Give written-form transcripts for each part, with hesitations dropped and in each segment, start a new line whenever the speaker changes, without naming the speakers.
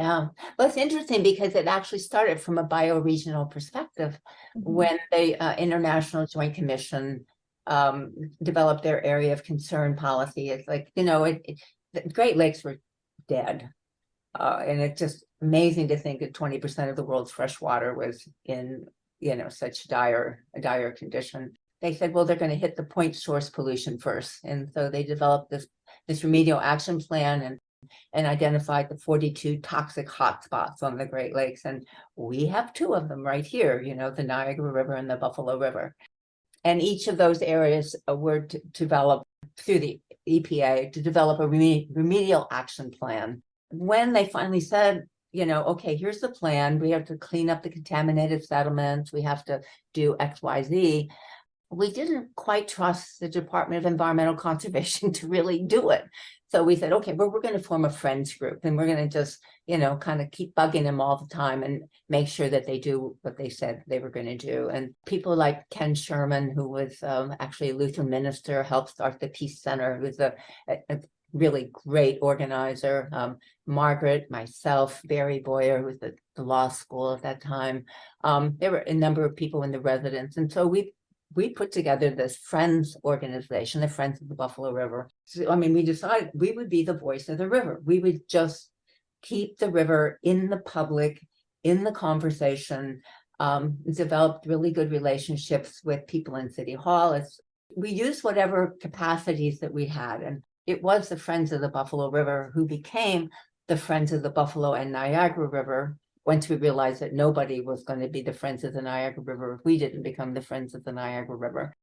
Yeah, well, it's interesting because it actually started from a bioregional perspective
Mhm.
when the International Joint Commission developed their area of concern policy. It's like, the Great Lakes were dead. And it's just amazing to think that 20% of the world's fresh water was in, such dire condition. They said, well, they're going to hit the point source pollution first. And so they developed this remedial action plan and identified the 42 toxic hotspots on the Great Lakes. And we have two of them right here, the Niagara River and the Buffalo River. And each of those areas were developed through the EPA to develop a remedial action plan. When they finally said, okay, here's the plan, we have to clean up the contaminated settlements, we have to do X, Y, Z, we didn't quite trust the Department of Environmental Conservation to really do it. So we said, okay, well, we're going to form a friends group and we're going to just, kind of keep bugging them all the time and make sure that they do what they said they were going to do. And people like Ken Sherman, who was actually a Lutheran minister, helped start the Peace Center, who was a really great organizer. Margaret, myself, Barry Boyer, who was at the law school at that time. There were a number of people in the residence. And so we put together this Friends organization, the Friends of the Buffalo River. So, we decided we would be the voice of the river. We would just keep the river in the public, in the conversation, developed really good relationships with people in City Hall. We used whatever capacities that we had. And it was the Friends of the Buffalo River who became the Friends of the Buffalo and Niagara River once we realized that nobody was going to be the Friends of the Niagara River if we didn't become the Friends of the Niagara River.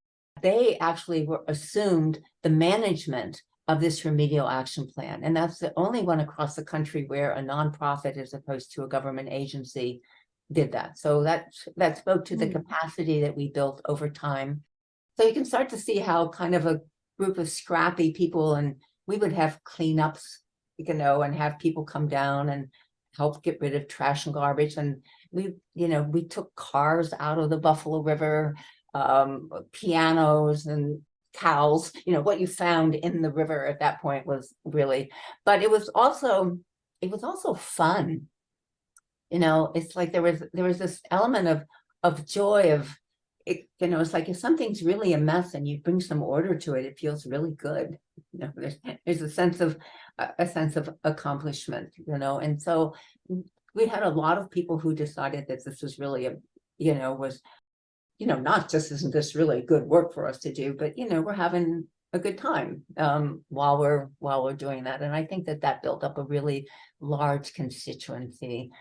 They actually assumed the management of this remedial action plan. And that's the only one across the country where a nonprofit, as opposed to a government agency, did that. So that spoke to the capacity that we built over time. So you can start to see how kind of a group of scrappy people, and we would have cleanups, and have people come down and help get rid of trash and garbage. And we took cars out of the Buffalo River, pianos and cows, what you found in the river at that point was really, but it was also fun. It's like there was this element of joy of it, it's like if something's really a mess and you bring some order to it, it feels really good. There's a sense of accomplishment, and so we had a lot of people who decided that this was really not just isn't this really good work for us to do, but we're having a good time while we're doing that. And I think that built up a really large constituency.